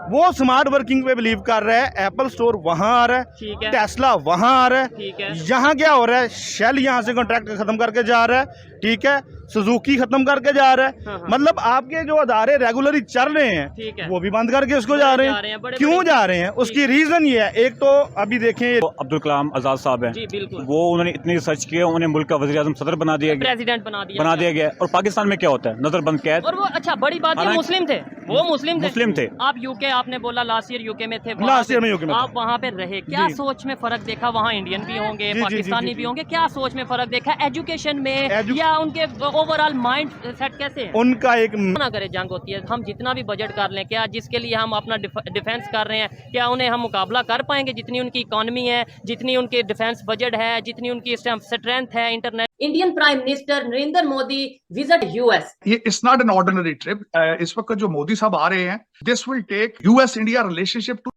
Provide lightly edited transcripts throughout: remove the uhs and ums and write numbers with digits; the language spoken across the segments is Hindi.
वो स्मार्ट वर्किंग पे बिलीव कर रहा है। एप्पल स्टोर वहां आ रहा ठीक है, है। टेस्ला वहां आ रहा ठीक है। है। यहाँ क्या हो रहा है, शेल यहाँ से कॉन्ट्रैक्ट खत्म करके जा रहा है, ठीक है, सुजुकी खत्म करके जा रहा है। हाँ हाँ। मतलब आपके जो अदारे रेगुलरली चल रहे हैं ठीक है। वो भी बंद करके उसको बड़े जा रहे जा रहे हैं। हैं, बड़े क्यों बड़े। जा रहे हैं, उसकी रीजन ये है। एक तो अभी देखें, तो अब्दुल कलाम आज़ाद साहब हैं, जी बिल्कुल। वो उन्होंने इतनी रिसर्च किया, उन्हें मुल्क का वज़ीर आज़म सदर बना दिया गया, प्रेसिडेंट बना दिया गया। और पाकिस्तान में क्या होता है, नजरबंद कैद। और वो अच्छा बड़ी बात है, हालांकि मुस्लिम थे, वो मुस्लिम थे। थे। आप यूके, आपने बोला लास्ट ईयर यूके में थे, वहाँ लास्ट पे ईयर में यूके में आप था। वहाँ पे रहे, क्या जी सोच में फर्क देखा? वहाँ इंडियन भी होंगे, जी जी जी पाकिस्तानी जी भी जी। होंगे, क्या सोच में फर्क देखा? एजुकेशन में या उनके ओवरऑल माइंड सेट कैसे है? उनका एक ना करे जंग होती है, हम जितना भी बजट कर लें, क्या जिसके लिए हम अपना डिफेंस कर रहे हैं, क्या उन्हें हम मुकाबला कर पाएंगे? जितनी उनकी इकोनॉमी है, जितनी उनकी डिफेंस बजट है, जितनी उनकी स्ट्रेंथ है internet. Indian prime minister Narendra Modi visit US. ये it's not an ordinary trip. इस वक्त जो मोदी साहब आ रहे हैं, this will take US India relationship to,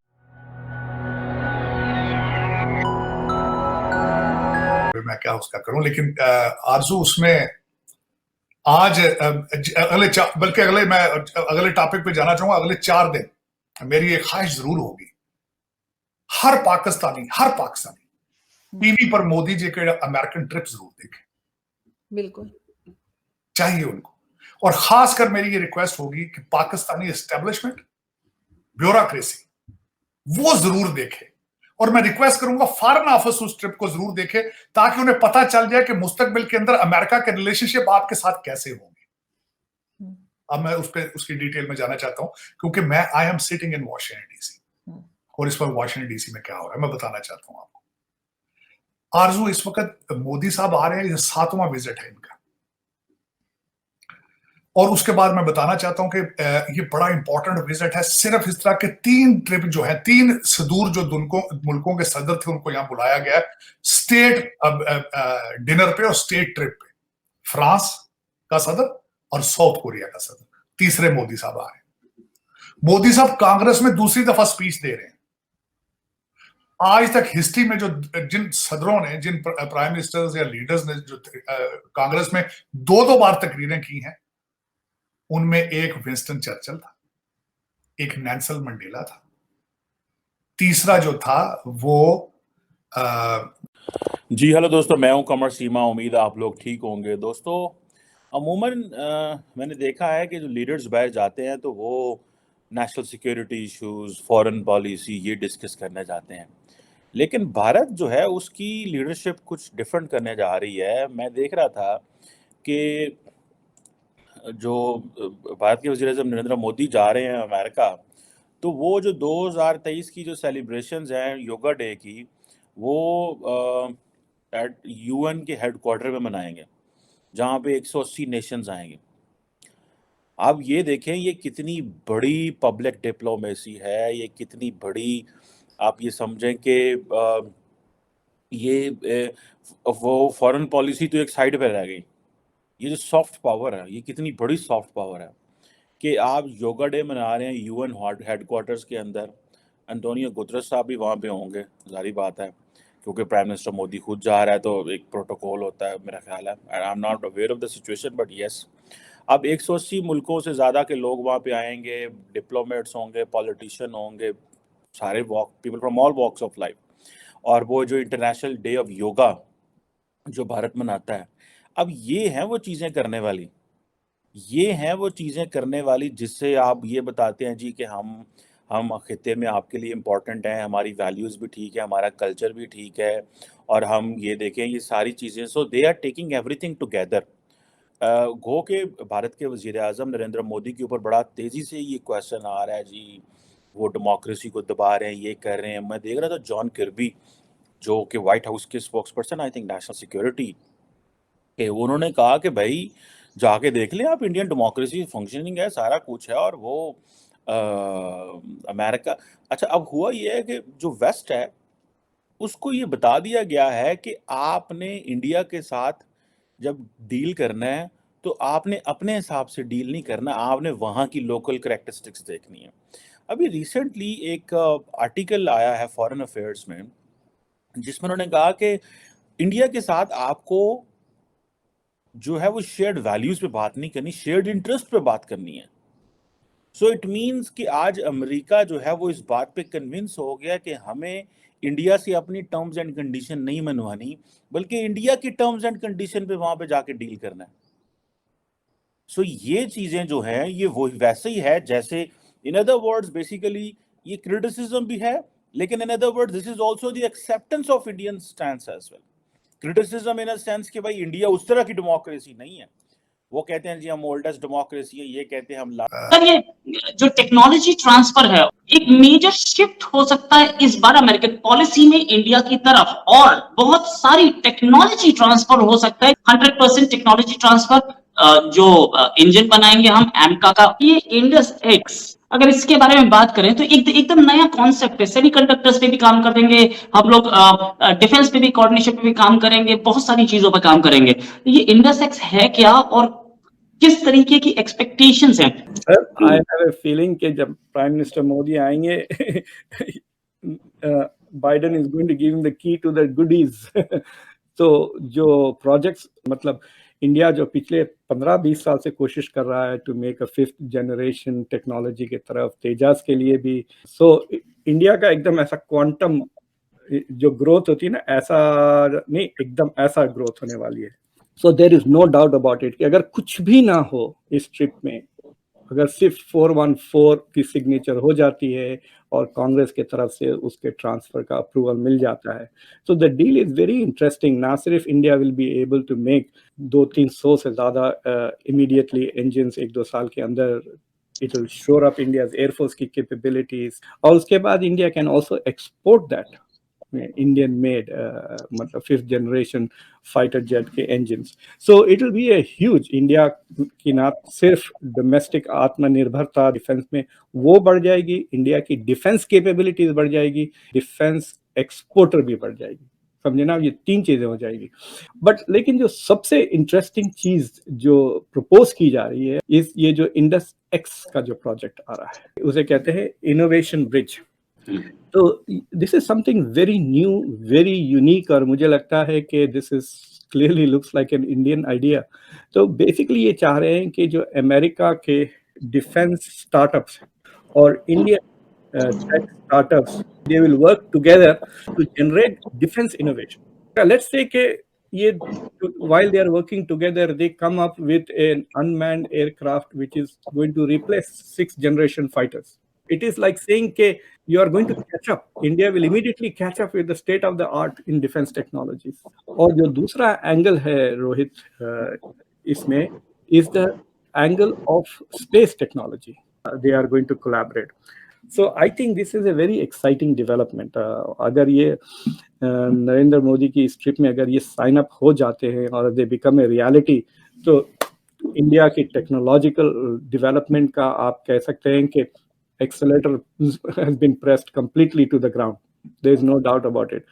मैं क्या उसका करूं, लेकिन आरजू उसमें आज बल्कि मैं अगले टॉपिक पे जाना चाहूंगा। अगले 4 दिन मेरी एक ख्वाहिश जरूर होगी, हर पाकिस्तानी टीवी पर मोदी जी के अमेरिकन ट्रिप जरूर देखे, बिल्कुल चाहिए उनको। और खासकर मेरी ये रिक्वेस्ट होगी कि पाकिस्तानी एस्टेब्लिशमेंट, ब्यूरोक्रेसी वो जरूर देखे। और मैं रिक्वेस्ट करूंगा फॉरेन ऑफिस उस ट्रिप को जरूर देखे, ताकि उन्हें पता चल जाए कि मुस्तकबिल के अंदर अमेरिका के रिलेशनशिप आपके साथ कैसे होंगे। अब मैं उसकी डिटेल में जाना चाहता हूं, क्योंकि मैं I am sitting in Washington DC, और इस वक्त वॉशिंगटन डीसी में क्या हो रहा है मैं बताना चाहता हूं आपको। आरजू, इस वक्त मोदी साहब आ रहे हैं, ये 7वां विजिट है इनका। और उसके बाद मैं बताना चाहता हूं कि ये बड़ा इंपॉर्टेंट विजिट है। सिर्फ इस तरह के 3 ट्रिप जो है, 3 सुदूर जो मुल्कों के सदर थे उनको यहां बुलाया गया, स्टेट डिनर पे और स्टेट ट्रिप पे। फ्रांस का सदर और साउथ कोरिया का सदर, तीसरे मोदी साहब आ रहे हैं। मोदी साहब कांग्रेस में दूसरी दफा स्पीच दे रहे हैं। आज तक हिस्ट्री में जो जिन सदरों ने, जिन प्राइम मिनिस्टर्स या लीडर्स ने जो कांग्रेस में 2-2 बार तकरीरें की हैं, उनमें एक विंस्टन चर्चिल था, एक नेल्सन मंडेला था, तीसरा जो था वो जी हेलो दोस्तों, मैं हूं कमर सीमा। उम्मीद है आप लोग ठीक होंगे। दोस्तों, अमूमन मैंने देखा है कि जो लीडर्स बाहर जाते हैं तो वो national security issues, foreign policy ये डिस्कस करने जाते हैं, लेकिन भारत जो है उसकी लीडरशिप कुछ डिफरेंट करने जा रही है। मैं देख रहा था कि जो भारत के वज़ीर आज़म नरेंद्र मोदी जा रहे हैं अमेरिका, तो वो जो 2023 की जो सेलिब्रेशंस हैं योगा डे की, वो एट यूएन के हेडक्वार्टर में मनाएंगे, जहाँ पे 180 नेशंस आएंगे। आप ये देखें, ये कितनी बड़ी पब्लिक डिप्लोमेसी है, ये कितनी बड़ी, आप ये समझें कि ये वो फॉरेन पॉलिसी तो एक साइड पे रह गई। ये जो सॉफ्ट पावर है, ये कितनी बड़ी सॉफ्ट पावर है कि आप योगा डे मना रहे हैं यूएन हेडक्वार्टर्स के अंदर। एंटोनियो गुतरस साहब भी वहाँ पे होंगे, ज़ाहिर बात है, क्योंकि प्राइम मिनिस्टर मोदी खुद जा रहा है तो एक प्रोटोकॉल होता है, मेरा ख्याल है। I am not aware of the situation, but yes, अब 180 मुल्कों से ज़्यादा के लोग वहाँ पे आएंगे, डिप्लोमेट्स होंगे, पॉलिटिशियन होंगे, सारे people from all walks of life. और वो जो इंटरनेशनल डे ऑफ योगा जो भारत मनाता है, अब ये हैं वो चीज़ें करने वाली, ये हैं वो चीज़ें करने वाली जिससे आप ये बताते हैं जी कि हम खित्ते में आपके लिए इम्पोर्टेंट हैं, हमारी वैल्यूज़ भी ठीक है, हमारा कल्चर भी ठीक है, और हम ये देखें ये सारी चीज़ें। So they are taking everything together. गो के भारत के वज़ीर आज़म नरेंद्र मोदी के ऊपर बड़ा तेज़ी से ये क्वेश्चन आ रहा है जी, वो डेमोक्रेसी को दबा रहे हैं, ये कर रहे हैं। मैं देख रहा था जॉन किर्बी, जो कि व्हाइट हाउस के spokesperson, I think national security के, उन्होंने कहा कि भाई जाके देख लें आप, इंडियन डेमोक्रेसी फंक्शनिंग है, सारा कुछ है। और वो अमेरिका, अच्छा अब हुआ ये है कि जो वेस्ट है उसको ये बता दिया गया है कि आपने इंडिया के साथ जब डील करना है तो आपने अपने हिसाब से डील नहीं करना, आपने वहाँ की लोकल करेक्टरिस्टिक्स देखनी है। अभी रिसेंटली एक आर्टिकल आया है फॉरेन अफेयर्स में, जिसमें उन्होंने कहा कि इंडिया के साथ आपको जो है वो शेयर्ड वैल्यूज पे बात नहीं करनी, शेयर्ड इंटरेस्ट पे बात करनी है। सो इट मीन्स कि आज अमेरिका जो है वो इस बात पे कन्विंस हो गया कि हमें इंडिया से अपनी टर्म्स एंड कंडीशन नहीं मनवानी, बल्कि इंडिया की टर्म्स एंड कंडीशन पे वहां पे जाके डील करना है। सो ये चीजें जो हैं ये वो वैसे ही है जैसे, इन अदर वर्ड्स बेसिकली ये क्रिटिसिज्म भी है, लेकिन in other words this is also the acceptance of Indian stance as well. Criticism in a sense कि भाई इंडिया उस तरह की डेमोक्रेसी नहीं है, वो कहते हैं जी हम ओल्डेस्ट डेमोक्रेसी है, ये कहते हैं हम सर ये जो टेक्नोलॉजी ट्रांसफर है एक मेजर शिफ्ट हो सकता है इस बार अमेरिकन पॉलिसी में इंडिया की तरफ, और बहुत सारी टेक्नोलॉजी ट्रांसफर हो सकता है। 100% टेक्नोलॉजी ट्रांसफर, जो इंजन बनाएंगे हम एमका का, ये इंडस एक्स, अगर इसके बारे में बात करें तो एकदम नया कॉन्सेप्ट है। सेमीकंडक्टर्स पे भी काम कर देंगे हम लोग, डिफेंस पे भी, कोऑर्डिनेशन पे भी काम करेंगे, बहुत सारी चीजों पे काम करेंगे। ये इंडस एक्स है क्या और किस तरीके की एक्सपेक्टेशंस हैं? आई हैव अ फीलिंग कि जब प्राइम मिनिस्टर मोदी आएंगे Biden is going to give him the key to the goodies. तो जो प्रोजेक्ट्स, मतलब इंडिया जो पिछले 15-20 साल से कोशिश कर रहा है to make a 5th generation technology की तरफ, तेजास के लिए भी, सो इंडिया का एकदम ऐसा क्वांटम जो ग्रोथ होती है ना, ऐसा नहीं, एकदम ऐसा ग्रोथ होने वाली है। So there is no doubt about it कि अगर कुछ भी ना हो इस ट्रिप में, अगर सिर्फ 414 की सिग्नेचर हो जाती है और कांग्रेस के तरफ से उसके ट्रांसफर का अप्रूवल मिल जाता है, तो the deal is very interesting. ना सिर्फ India will be able to make 200-300 से ज़्यादा इमीडिएटली इंजन्स 1-2 साल के अंदर, it will shore up India's air force की कैपेबिलिटीज, और उसके बाद India can also export that Indian made, मतलब 5th जनरेशन फाइटर जेट के engines. So it will be a huge, India की ना सिर्फ डोमेस्टिक आत्मनिर्भरता डिफेंस में वो बढ़ जाएगी, इंडिया की डिफेंस कैपेबिलिटीज बढ़ जाएगी, डिफेंस एक्सपोर्टर भी बढ़ जाएगी, समझे ना, ये 3 चीजें हो जाएगी। बट लेकिन जो सबसे इंटरेस्टिंग चीज जो प्रपोज की जा रही है इस ये जो इंडस एक्स का जो प्रोजेक्ट आ रहा है, उसे कहते हैं इनोवेशन ब्रिज। तो this is something very new, very unique, और मुझे लगता है कि this is clearly looks like an Indian idea. तो बेसिकली ये चाह रहे हैं कि जो अमेरिका के डिफेंस स्टार्टअप्स और Indian tech startups, they will work together to generate defence innovation. Let's say कि ये while they are working together, they come up with an unmanned aircraft which is going to replace 6th generation fighters. It is like saying that you are going to catch up. India will immediately catch up with the state of the art in defense technologies. और जो दूसरा एंगल है रोहित इसमें is the angle of space technology. They are going to collaborate. So I think this is a very exciting development. अगर ये नरेंद्र मोदी की इस ट्रिप में अगर ये साइन अप हो जाते हैं और they become a reality, तो इंडिया की टेक्नोलॉजिकल डेवलपमेंट का आप कह सकते हैं कि accelerator has been pressed completely to the ground. There is no doubt about it.